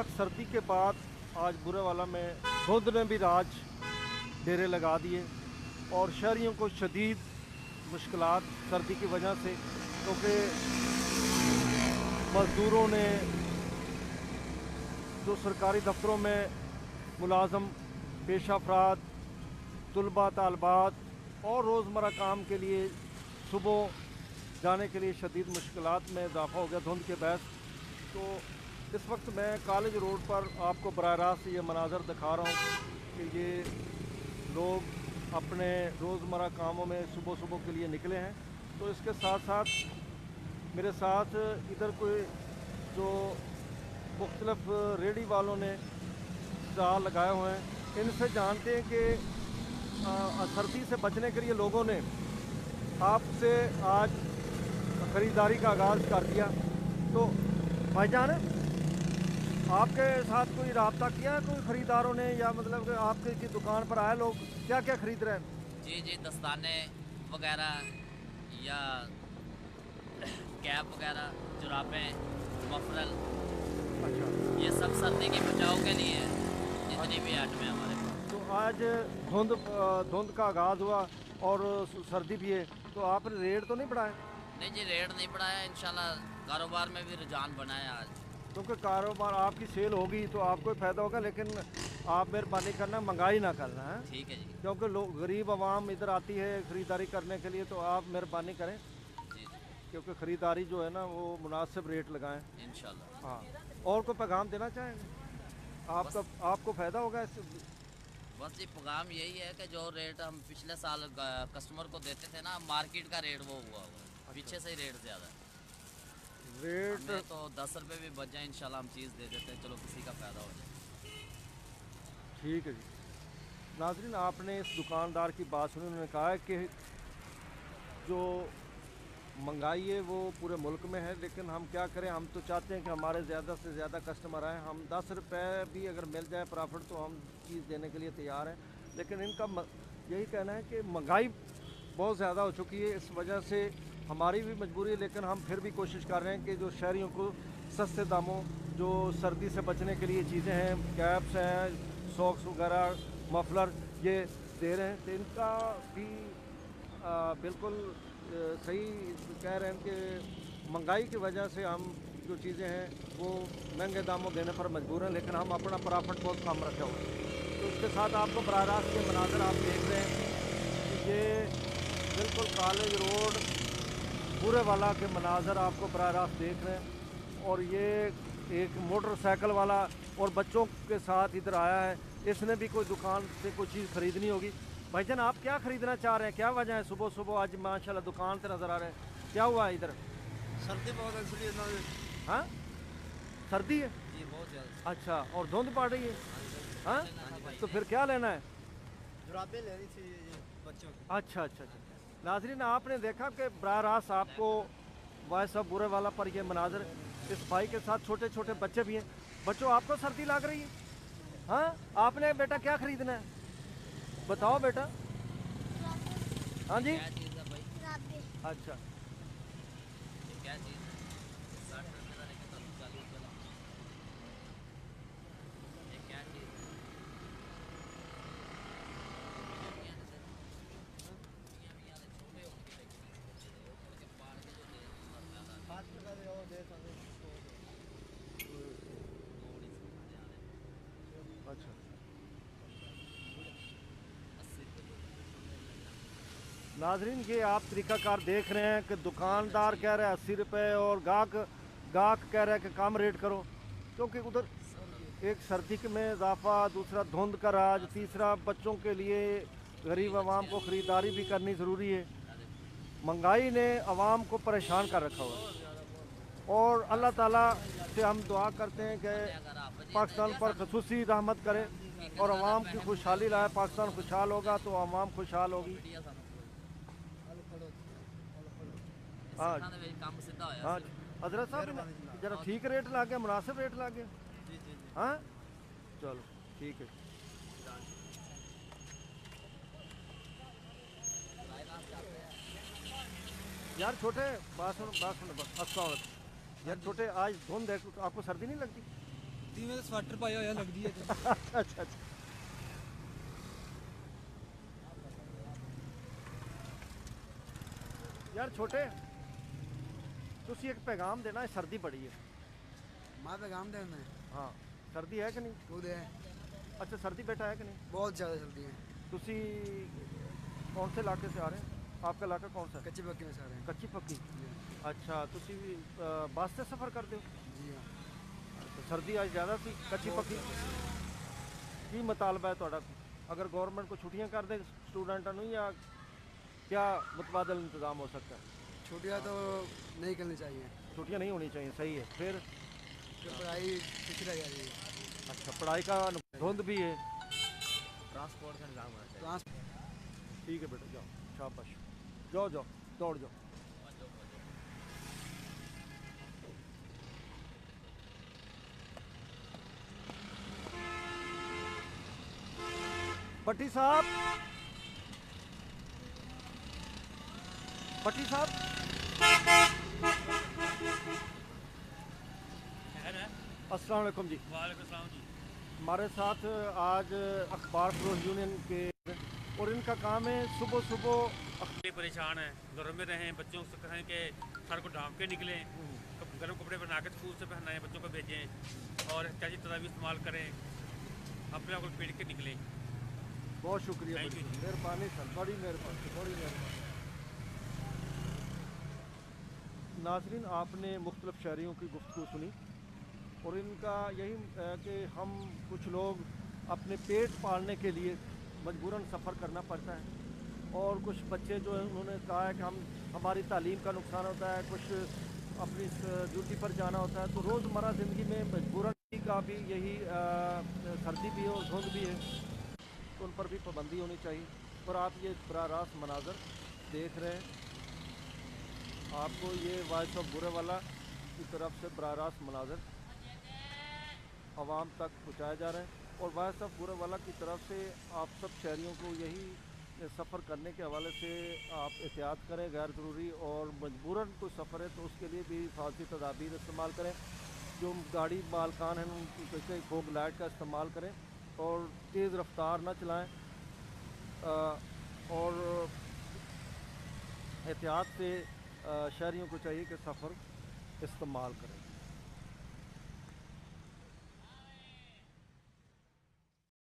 सख्त सर्दी के बाद आज बुरेवाला में धुंध ने भी राज डेरे लगा दिए और शहरियों को शदीद मुश्किलात सर्दी की वजह से, क्योंकि मज़दूरों ने जो सरकारी दफ्तरों में मुलाजम पेशा अफराद, तलबा तालबात और रोज़मर्रा काम के लिए सुबह जाने के लिए शदीद मुश्किलात में इजाफ़ा हो गया धुंध के बहस। तो इस वक्त मैं कॉलेज रोड पर आपको बराह रास्त ये मनाज़र दिखा रहा हूँ कि ये लोग अपने रोज़मर्रा कामों में सुबह सुबह के लिए निकले हैं। तो इसके साथ साथ मेरे साथ इधर कोई जो मुख्तलिफ रेडी वालों ने स्टॉल लगाए हुए हैं, इनसे जानते हैं कि सर्दी से बचने के लिए लोगों ने आपसे आज ख़रीदारी का आगाज़ कर दिया। तो भाईजान, आपके साथ कोई रब्ता किया कोई ख़रीदारों ने, या मतलब कि आपके की दुकान पर आए लोग क्या क्या ख़रीद रहे हैं? जी जी, दस्ताने वगैरह या कैप वगैरह, जुराबें, मफरल, अच्छा, ये सब सर्दी के बचाव के लिए है जितनी भी आइटमें हमारे पास। तो आज धुंध का आगाज़ हुआ और सर्दी भी है, तो आपने रेट तो नहीं बढ़ाए? नहीं जी, रेट नहीं बढ़ाया, इंशाल्लाह कारोबार में भी रुझान बनाया आज। क्योंकि कारोबार आपकी सेल होगी तो आपको फ़ायदा होगा, लेकिन आप मेहरबानी करना महंगाई ना करना है, ठीक है जी। क्योंकि लोग गरीब आवाम इधर आती है ख़रीदारी करने के लिए। तो आप मेहरबानी करें जी जी, क्योंकि ख़रीदारी जो है ना वो मुनासिब रेट लगाएं। इंशाल्लाह। हाँ, और कोई पैगाम देना चाहेंगे? आपको फ़ायदा होगा इससे? बस जी, पैगाम यही है कि जो रेट हम पिछले साल कस्टमर को देते थे ना, मार्केट का रेट वो हुआ पीछे से ही रेट ज़्यादा है। रेट हमें तो 10 रुपये भी बच जाए इंशाल्लाह हम चीज़ दे देते हैं, चलो किसी का फ़ायदा हो जाए। ठीक है जी। नाज़रीन, आपने इस दुकानदार की बात सुनी, उन्होंने कहा है कि जो महंगाई है वो पूरे मुल्क में है, लेकिन हम क्या करें, हम तो चाहते हैं कि हमारे ज़्यादा से ज़्यादा कस्टमर आएँ। हम 10 रुपये भी अगर मिल जाए प्रॉफिट तो हम चीज़ देने के लिए तैयार हैं, लेकिन इनका यही कहना है कि महंगाई बहुत ज़्यादा हो चुकी है, इस वजह से हमारी भी मजबूरी है, लेकिन हम फिर भी कोशिश कर रहे हैं कि जो शहरियों को सस्ते दामों जो सर्दी से बचने के लिए चीज़ें हैं, कैप्स हैं, सॉक्स वगैरह, मफलर, ये दे रहे हैं। तो इनका भी बिल्कुल सही कह रहे हैं कि महंगाई की वजह से हम जो चीज़ें हैं वो महंगे दामों देने पर मजबूर हैं, लेकिन हम अपना प्रॉफिट बहुत कम रखे हुए हैं। तो उसके साथ आपको बराह रास्त के मनाज़र आप देख रहे हैं कि ये बिल्कुल कॉलेज रोड बुरेवाला के मनाज़र आपको बराह रास्त देख रहे हैं। और ये एक मोटरसाइकिल वाला और बच्चों के साथ इधर आया है, इसने भी कोई दुकान से कोई चीज़ ख़रीदनी होगी। भाईजान, आप क्या ख़रीदना चाह रहे हैं? क्या वजह है सुबह सुबह आज माशाल्लाह दुकान से नज़र आ रहे हैं? क्या हुआ है इधर? सर्दी बहुत है इसलिए ना। हाँ, सर्दी है? जी बहुत ज़्यादा। अच्छा, और धुंध पड़ रही है? हाँ, तो फिर क्या लेना है? जुराबें लेनी थी ये बच्चों की। अच्छा अच्छा अच्छा। नाज़रीन, आपने देखा कि बराह रास्त आपको वॉइस ऑफ बुरेवाला पर ये मनाज़र, इस भाई के साथ छोटे छोटे बच्चे भी हैं। बच्चों, आपको सर्दी लग रही है? हाँ, आपने बेटा क्या ख़रीदना है बताओ बेटा? हाँ जी, क्या चीज़ है भाई? अच्छा, ये क्या चीज़ है? 60 रुपये का लेके 40 रुपये का। ये क्या चीज़ है? मियाँ से छोटे होंगे लेकिन वो थोड़े के पाड़ के जो दे ज़्यादा 5 रुपये का और दे सकते थोड़ी सी खाने आ रहे अच्छा। 80 रुपये। नाजरीन, ये आप तरीक़ाकार देख रहे हैं कि दुकानदार कह रहा है 80 रुपये और गाहक कह रहा है कि कम रेट करो, क्योंकि उधर एक सर्दी में इजाफा, दूसरा धुंध का राज, तीसरा बच्चों के लिए गरीब आवाम को ख़रीदारी भी करनी ज़रूरी है। महंगाई ने आवाम को परेशान कर रखा हुआ है और अल्लाह ताला से हम दुआ करते हैं कि पाकिस्तान पर ख़ुसूसी रहमत करे और आवाम की खुशहाली लाए। पाकिस्तान खुशहाल होगा तो आवाम खुशहाल होगी। हाँ काम सीधा होया हाँ, हजरत साहब जरा ठीक रेट ला गया, मुनासिब रेट ला गया। जी जी जी। हाँ, चलो ठीक है। यार छोटे, बात सुनो बस, अस्सलाम वालेकुम। यार छोटे, आज धुंध है तो आपको सर्दी नहीं लगती? सर्दी में तो स्वेटर पाया होया लगदी है अच्छा अच्छा यार छोटे ਤੁਸੀਂ ਇੱਕ ਪੈਗਾਮ ਦੇਣਾ ਹੈ ਸਰਦੀ ਬੜੀ ਹੈ माँ पैगाम देना है ਹਾਂ ਸਰਦੀ ਹੈ ਕਿ ਨਹੀਂ खुद है अच्छा सर्दी बेटा है कि नहीं बहुत ज़्यादा सर्दी है तुसी कौन से इलाके से आ रहे हैं आपका इलाका कौन सा है कच्चे पक्के में सारे हैं कच्ची पक्की जी अच्छा तुसी भी बस से सफ़र करते हो जी हाँ तो सर्दी आज ज़्यादा थी कच्ची पक्की की मुतालबा है ਤੁਹਾਡਾ अगर गवर्नमेंट को छुट्टियां कर दे स्टूडेंटों ਨੂੰ या क्या मुतबादल इंतज़ाम हो सकता है छुट्टियाँ तो नहीं करनी चाहिए छुट्टियां नहीं होनी चाहिए सही है फिर फिर पढ़ाई पीछे रह जाएगी अच्छा पढ़ाई का धुंध भी है ट्रांसपोर्ट का निज़ाम होना चाहिए ट्रांस ठीक है बेटा जाओ शाबाश जाओ जाओ दौड़ जाओ भट्टी साहब भट्टी साहब अस्सलाम वालेकुम जी वालेकुम सलाम जी। हमारे साथ आज अखबार फरोश यूनियन के और इनका काम है सुबह सुबह ये परेशान है, घरों में रहें, बच्चों से कहें कि सर को ढांप के निकलें, गर्म कपड़े बना के स्कूल से पहनाएं, बच्चों को भेजें और एहतियाती तदाबीर इस्तेमाल करें, अपने आप को पीट के निकलें। बहुत शुक्रिया Thank you बड़ी जी। मेहरबानी सर बड़ी मेहरबानी बड़ी मेहरबानी नाजरीन आपने मुख्तलिफ शहरियों की गुफ्तगू सुनी और इनका यही कि हम कुछ लोग अपने पेट पालने के लिए मजबूरन सफ़र करना पड़ता है और कुछ बच्चे जो है उन्होंने कहा है कि हम हमारी तालीम का नुकसान होता है कुछ अपनी ड्यूटी पर जाना होता है तो रोज़मर्रा ज़िंदगी में मजबूरन का भी यही सर्दी भी है और धुंध भी है तो उन पर भी पाबंदी होनी चाहिए और आप ये बराह रास्त मनाजर देख रहे हैं आपको ये वॉइस ऑफ बुरे वाला की तरफ से बराह रास्त मनाजर आवाम तक पहुँचाए जा रहे हैं और वॉइस ऑफ बुरे वाला की तरफ से आप सब शहरियों को यही सफ़र करने के हवाले से आप एहतियात करें गैर ज़रूरी और मजबूरन कोई सफ़र है तो उसके लिए भी हिफाजती तदाबीर इस्तेमाल करें जो गाड़ी मालकान हैं उनके फोग लाइट का इस्तेमाल करें और तेज़ रफ्तार न चलाएं और एहतियात से शहरियों को चाहिए कि सफ़र इस्तेमाल करें।